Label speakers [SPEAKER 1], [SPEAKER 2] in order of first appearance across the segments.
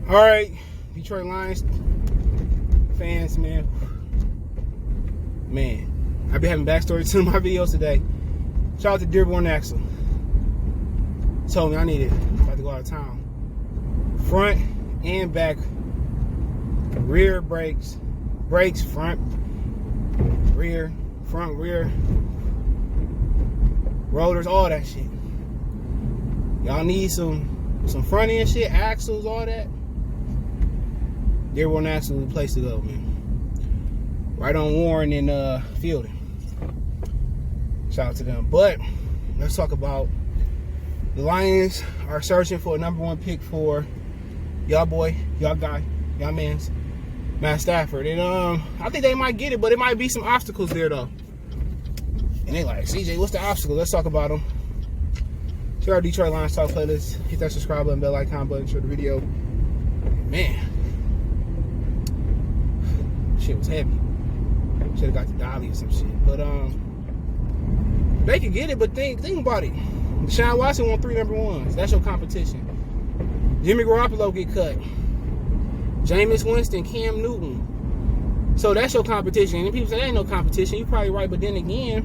[SPEAKER 1] All right, Detroit Lions fans, man. I've been having backstories to my videos today. Shout out to Dearborn Axle. Told me I needed about to go out of town. Front and back, rear brakes, front, rear, rotors, all that shit. Y'all need some front end shit, axles, all that. Dearborn Axle is the place to go, man. Right on Warren and Fielding. Shout out to them. But let's talk about the Lions are searching for a #1 pick for y'all boy, y'all guy, y'all man's Matt Stafford. And I think they might get it, but it might be some obstacles there though. And they like, CJ, what's the obstacle? Let's talk about them. Share our Detroit Lions Talk playlist. Hit that subscribe button, bell icon button, share the video. Man, shit was heavy. Should have got the dolly or some shit. But they can get it, but think about it. Deshaun Watson won 3 #1s. That's your competition. Jimmy Garoppolo get cut. Jameis Winston, Cam Newton. So that's your competition. And people say, there ain't no competition. You're probably right, but then again,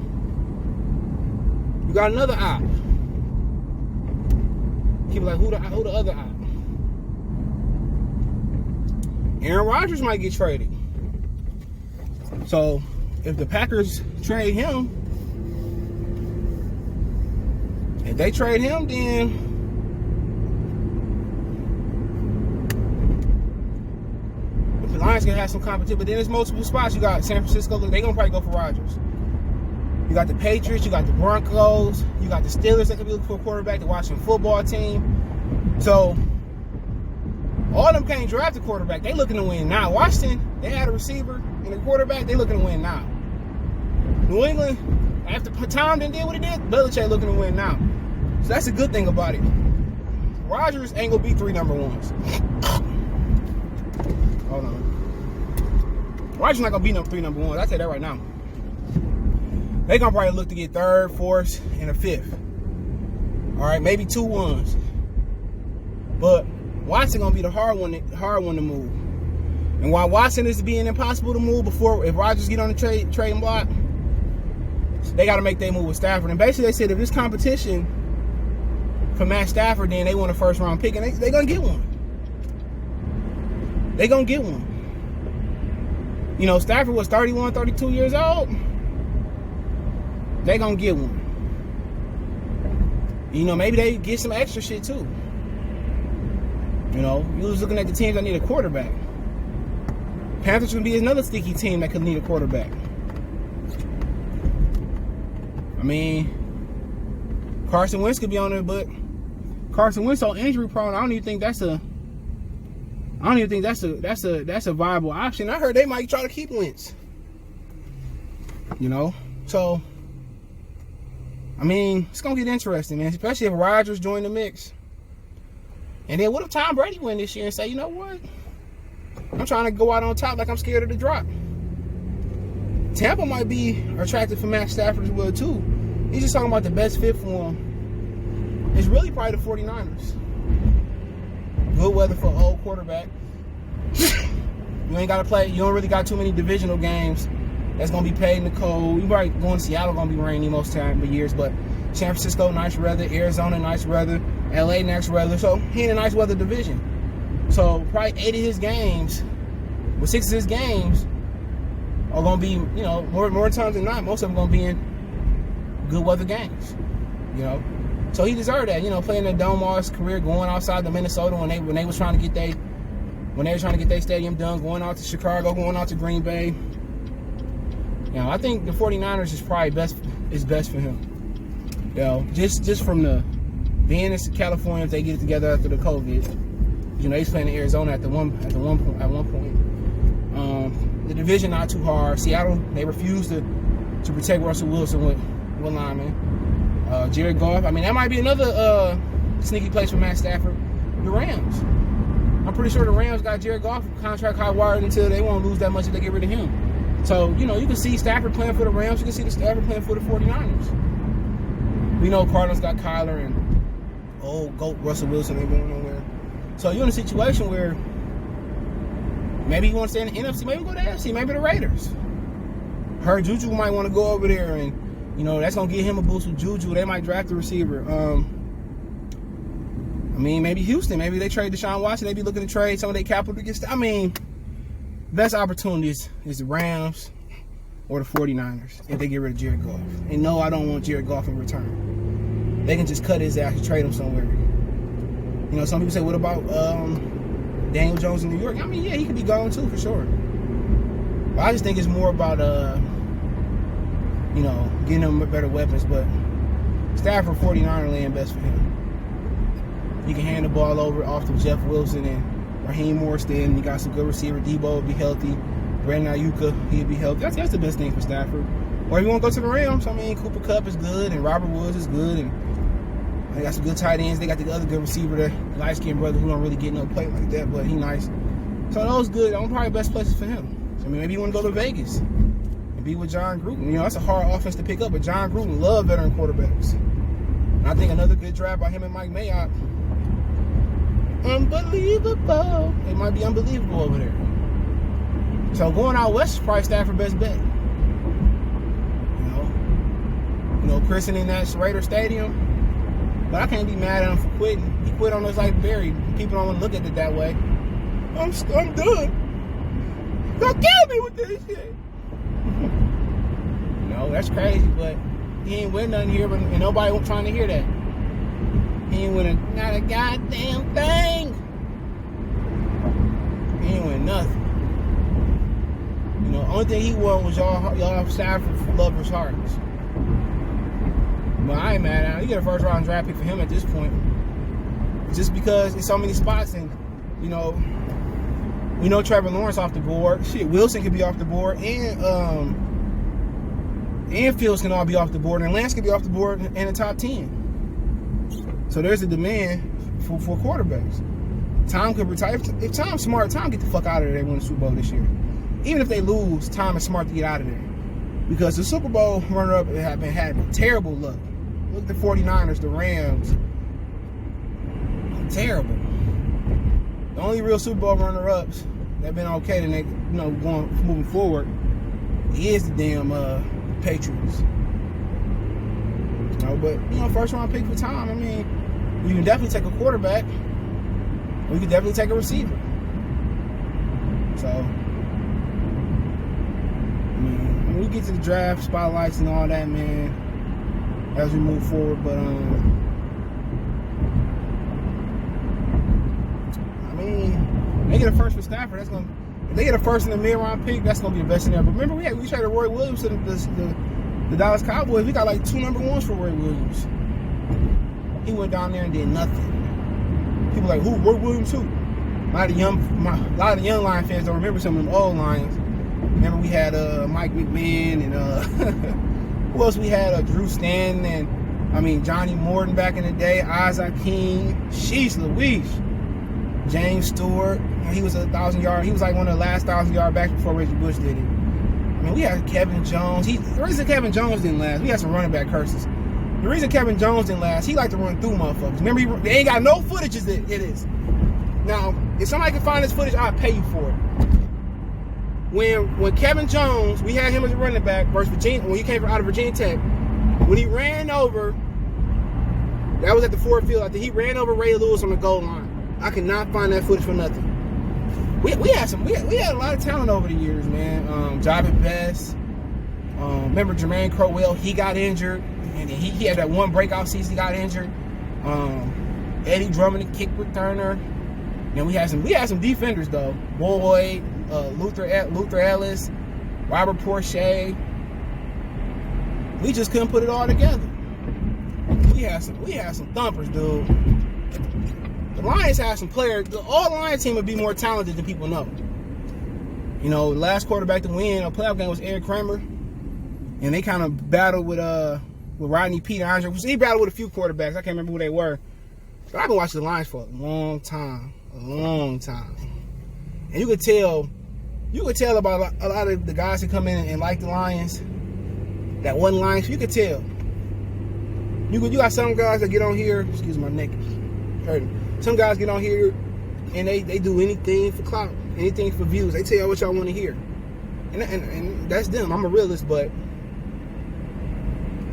[SPEAKER 1] you got another op. People like, who the other op? Aaron Rodgers might get traded. So if the Packers trade him, if they trade him, then the Lions gonna have some competition. But then there's multiple spots. You got San Francisco. They gonna probably go for Rodgers. You got the Patriots. You got the Broncos. You got the Steelers that could be looking for a quarterback. The Washington football team. So all of them can't draft a quarterback. They looking to win now. Washington, they had a receiver and a quarterback. They looking to win now. New England, after Tom didn't do what he did, Belichick looking to win now. So that's a good thing about it. Rodgers ain't gonna be 3 #1s. Hold on. Rodgers not gonna be 3 #1s. I tell you that right now. They gonna probably look to get 3rd, 4th, and a 5th. All right, maybe 2 1s. But Watson gonna be the hard one to move. And while Watson is being impossible to move if Rodgers get on the trading block, they got to make their move with Stafford. And basically, they said if this competition for Matt Stafford, then they want a 1st-round pick, and they gonna get one. They gonna get one. You know, Stafford was 31, 32 years old. They gonna get one. You know, maybe they get some extra shit too. You know, you was looking at the teams that need a quarterback. Panthers gonna be another sticky team that could need a quarterback. I mean, Carson Wentz could be on there, but Carson Wentz so injury prone. I don't even think that's a viable option. I heard they might try to keep Wentz. You know, so I mean, it's gonna get interesting, man. Especially if Rodgers join the mix. And then what if Tom Brady win this year and say, you know what? I'm trying to go out on top like I'm scared of the drop. Tampa might be attracted for Matt Stafford as well, too. He's just talking about the best fit for him. It's really probably the 49ers. Good weather for an old quarterback. You ain't got to play. You don't really got too many divisional games that's going to be paid in the cold. You probably going to Seattle, going to be rainy most time of years, but San Francisco, nice weather. Arizona, nice weather. LA, nice weather. So he in a nice weather division. So probably 8 of his games, well, 6 of his games are going to be, you know, more times than not, most of them going to be in good weather games, you know. So he deserved that, you know, playing in Dome all his career, going outside to Minnesota when they was trying to get their stadium done, going out to Chicago, going out to Green Bay. You know, I think the 49ers is probably best for him. You know, just from the being in California, if they get it together after the COVID. You know, he's playing in Arizona at one point. The division not too hard. Seattle, they refused to protect Russell Wilson with linemen. Jared Goff. I mean, that might be another sneaky place for Matt Stafford. The Rams. I'm pretty sure the Rams got Jared Goff contract high wired until they won't lose that much if they get rid of him. So, you know, you can see Stafford playing for the Rams. You can see the Stafford playing for the 49ers. We know Cardinals got Kyler and old GOAT Russell Wilson ain't going nowhere. So you're in a situation where Maybe he wants to stay in the NFC. Maybe go to the AFC. Maybe the Raiders. Heard Juju might want to go over there, and that's gonna give him a boost with Juju. They might draft a receiver. Maybe Houston. Maybe they trade Deshaun Watson. They be looking to trade some of their capital to get. Best opportunities is the Rams or the 49ers if they get rid of Jared Goff. And no, I don't want Jared Goff in return. They can just cut his ass and trade him somewhere. Some people say, what about Daniel Jones in New York? Yeah, he could be gone too for sure. But I just think it's more about getting them better weapons. But Stafford 49er laying best for him. You can hand the ball over off to Jeff Wilson and Raheem Morstead. You got some good receiver. Debo will be healthy. Brandon Ayuka, he'll be healthy. That's the best thing for Stafford. Or if you want to go to the Rams, Cooper Kupp is good and Robert Woods is good, and they got some good tight ends. They got the other good receiver, the light-skinned brother who don't really get no play like that, but he nice. So those good. Those probably best places for him. Maybe you want to go to Vegas and be with John Gruden. That's a hard offense to pick up, but John Gruden loves veteran quarterbacks. And I think another good draft by him and Mike Mayock. Unbelievable. It might be unbelievable over there. So going out west is probably Stafford's best bet. Christening that Raider Stadium. But I can't be mad at him for quitting. He quit on us like Barry. People don't want to look at it that way. I'm done. Don't kill me with this shit. That's crazy, but he ain't win nothing here, and nobody was trying to hear that. He ain't win not a goddamn thing. He ain't win nothing. Only thing he won was y'all Stafford lovers' hearts. But I ain't mad at him. You get a first round draft pick for him at this point. Just because there's so many spots, and we know Trevor Lawrence off the board. Shit, Wilson could be off the board, and Fields can all be off the board, and Lance could be off the board in the top 10. So there's a demand for quarterbacks. Tom could retire. If Tom's smart, Tom get the fuck out of there. They win the Super Bowl this year. Even if they lose, Tom is smart to get out of there. Because the Super Bowl runner-up had terrible luck. Look at the 49ers, the Rams. Terrible. The only real Super Bowl runner-ups that have been okay and they, moving forward is the damn Patriots. But first round pick for Tom. You can definitely take a quarterback, or you can definitely take a receiver. So, when we get to the draft spotlights and all that, man, as we move forward, but they get a first for Stafford. If they get a first in the mid-round pick, that's gonna be the best thing ever. But remember, we traded Roy Williams to the Dallas Cowboys. We got like 2 number 1s for Roy Williams. He went down there and did nothing. People like, who? Roy Williams who? A lot of the young Lion fans don't remember some of them old Lions. Remember we had Mike McMahon and who else we had? Drew Stanton and Johnny Morton back in the day. Isaac King. Sheesh Louise. James Stewart. He was 1,000-yard. He was like one of the last 1,000-yard backs before Reggie Bush did it. We had Kevin Jones. The reason Kevin Jones didn't last, we had some running back curses. The reason Kevin Jones didn't last, he liked to run through motherfuckers. Remember, they ain't got no footage as it is. Now, if somebody can find this footage, I'll pay you for it. When Kevin Jones, we had him as a running back versus Virginia, when he came out of Virginia Tech, when he ran over, that was at the Ford Field, after he ran over Ray Lewis on the goal line. I cannot find that footage for nothing. We had a lot of talent over the years, man. Javin Best. Remember Jermaine Crowell? He got injured, and he had that one breakout season. He got injured. Eddie Drummond, the kick returner. Then we had some defenders though. Boyd, Luther Ellis, Robert Porcher. We just couldn't put it all together. We had some thumpers, dude. The Lions have some players. All the Lions team would be more talented than people know. The last quarterback to win a playoff game was Eric Kramer, and they kind of battled with Rodney Peete and Andre. He battled with a few quarterbacks. I can't remember who they were. But I've been watching the Lions for a long time, and you could tell about a lot of the guys that come in and like the Lions. That one Lions, you could tell. You got some guys that get on here. Excuse my neck, hurting. Some guys get on here and they do anything for clout. anything for views. They tell y'all what y'all want to hear. And that's them. I'm a realist, but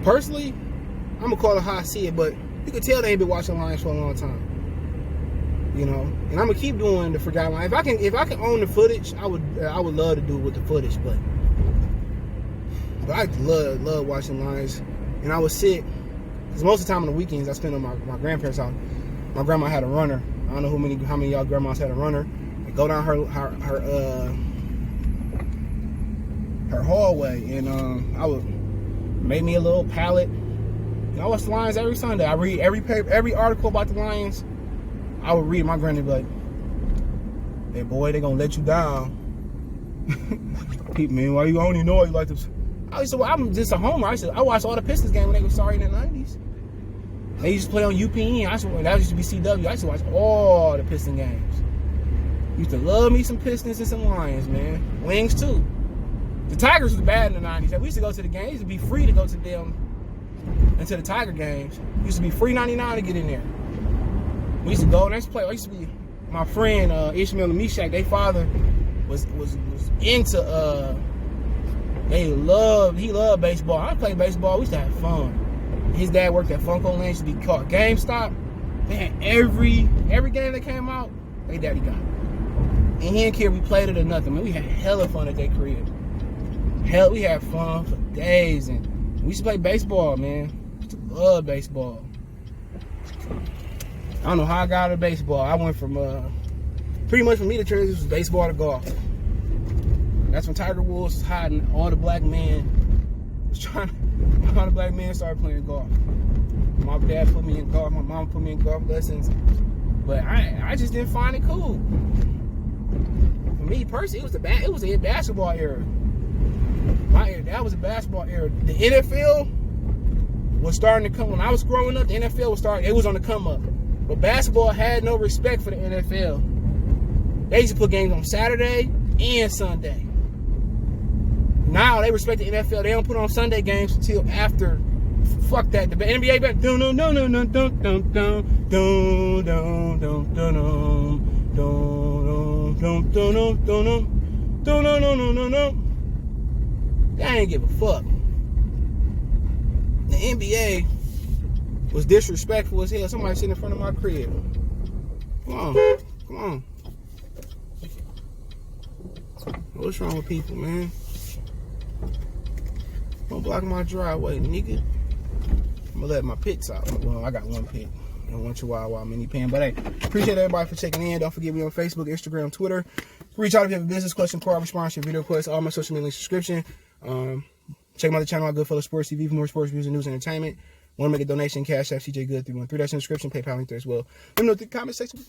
[SPEAKER 1] personally, I'm going to call it how I see it, but you can tell they ain't been watching Lions for a long time. You know? And I'm going to keep doing the forgotten Lions. If I can own the footage, I would love to do it with the footage, but I love watching Lions. And I would sit, because most of the time on the weekends I spend on my grandparents' house. My grandma had a runner. I don't know how many of y'all grandmas had a runner. And go down her hallway, and I would make me a little pallet. And I watch the Lions every Sunday. I read every article about the Lions. I would read. My granny would be like, "Hey boy, they gonna let you down." Man, why you only know you like this? I'm just a homer. I watched all the Pistons games when they were starting in the 90s. They used to play on UPN. That used to be CW. I used to watch all the Piston games. Used to love me some Pistons and some Lions, man. Wings too. The Tigers was bad in the 90s. We used to go to the games. It used to be free to go to them into the Tiger games. It used to be free 99 to get in there. We used to go and used to play. I used to be my friend Ishmael and Meshach. Their father was into he loved baseball. I played baseball. We used to have fun. His dad worked at Funko Land. Used to be called GameStop. They had every game that came out, they daddy got it. And he didn't care if we played it or nothing. Man, we had hella fun at that crib. Hell, we had fun for days, and we used to play baseball, man. I used to love baseball. I don't know how I got out of baseball. I went from pretty much for me the transition was baseball to golf. That's when Tiger Woods was hiding. All the black men started playing golf. My dad put me in golf. My mom put me in golf lessons, but I just didn't find it cool. For me personally, it was a basketball era. That was a basketball era. The NFL was starting to come. When I was growing up, the NFL was starting. It was on the come up. But basketball had no respect for the NFL. They used to put games on Saturday and Sunday. Now they respect the NFL. They don't put on Sunday games until after. Fuck that. The NBA back. They ain't give a fuck. The NBA was disrespectful as hell. Somebody sitting in front of my crib. Come on. What's wrong with people, man? Don't block my driveway, nigga. I'm gonna let my pits out. Well, I got one pit and one Chihuahua mini pan. But hey, appreciate everybody for checking in. Don't forget me on Facebook, Instagram, Twitter. Reach out if you have a business question, car response, your video request, all my social media subscription. Check out the channel, My Goodfellas Sports TV for more sports news and entertainment. Want to make a donation? Cash App CJ Good 313. That's in the description. PayPal link there as well. Let me know in the comment section.